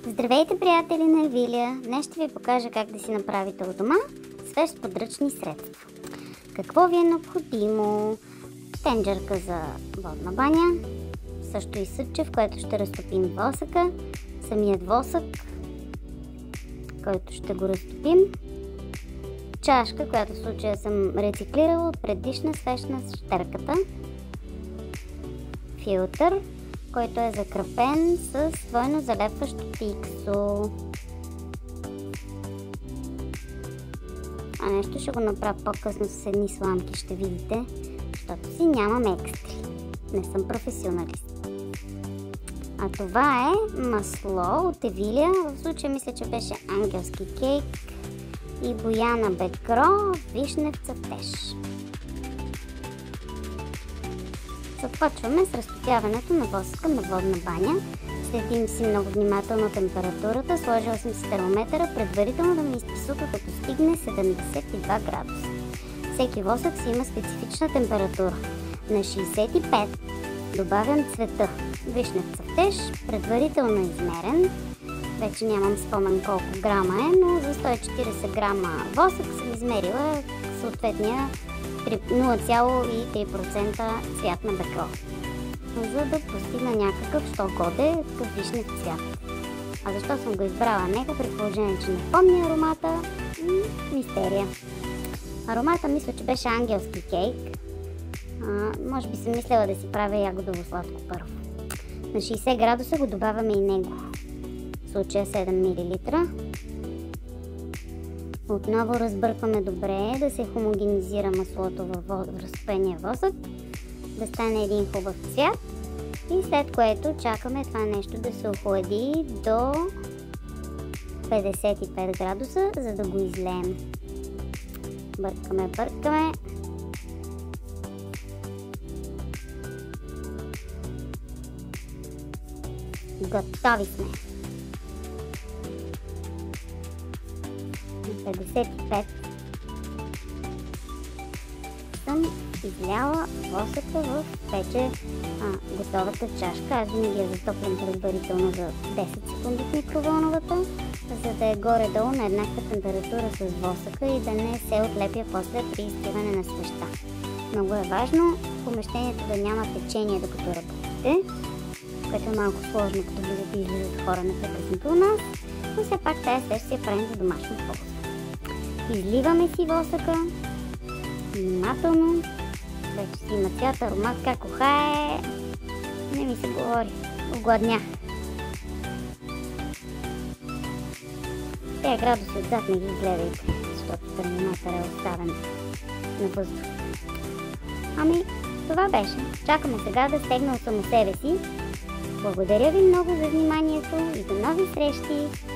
Здравейте, приятели на Евилия! Днес ще ви покажа как да си направите у дома свеж подръчни средства. Какво ви е необходимо? Тенджерка за водна баня, също и съдче, в което ще разтопим восъка, самият восък, който ще го разтопим, чашка, която в случая съм рециклирала от предишна свещна щерката, филтър, който е закрепен с двойно залепващо пиксо. А нещо ще го направя по-късно с едни сламки, ще видите, защото си нямам екстри. Не съм професионалист. А това е масло от Евилия. В случая мисля, че беше ангелски кейк и Бояна Бекро, вишнев цъфтеж. Започваме с разтопяването на восъка на водна баня. Следим си много внимателно температурата. Сложила съм си термометъра предварително да ми изписука, като стигне 72 градуса. Всеки восък си има специфична температура. На 65 добавям цвета. Вишнев цъфтеж, предварително измерен. Вече нямам спомен колко грама е, но за 140 грама восък съм измерила съответния 0,3% цвят на бекро, за да постигна някакъв, що годе, такъв вишнев цвят. А защо съм го избрала него, при положение, че не помня аромата? Мистерия. Аромата мисля, че беше ангелски кейк. Може би съм мислела да си правя ягодово сладко първо. На 60 градуса го добавяме и него. В случая 7 мл. Отново разбъркваме добре, да се хомогенизира маслото в разтопения восък, да стане един хубав цвят и след което чакаме това нещо да се охлади до 55 градуса, за да го излеем. Бъркаме. Готови сме! 55 съм изляла восъка в вече готовата чашка. Аз винаги я затоплям предварително за 10 секунди в микровълновата, за да е горе-долу на еднаква температура с восъка и да не се отлепя после при изпиване на свеща. Много е важно в помещението да няма течение докато работите, което е малко сложно, като влизат и излизат хора непрекъснато у нас, но все пак тази свещ си я правим за домашно полза. Изливаме си восъка внимателно. Вече си има цвят, аромат, как ухае. Не ми се говори. Огладнях. Тези градуси отзад не ги гледайте, защото термометър е оставен на въздух. Това беше. Чакаме сега да стегна от само себе си. Благодаря ви много за вниманието и до нови срещи!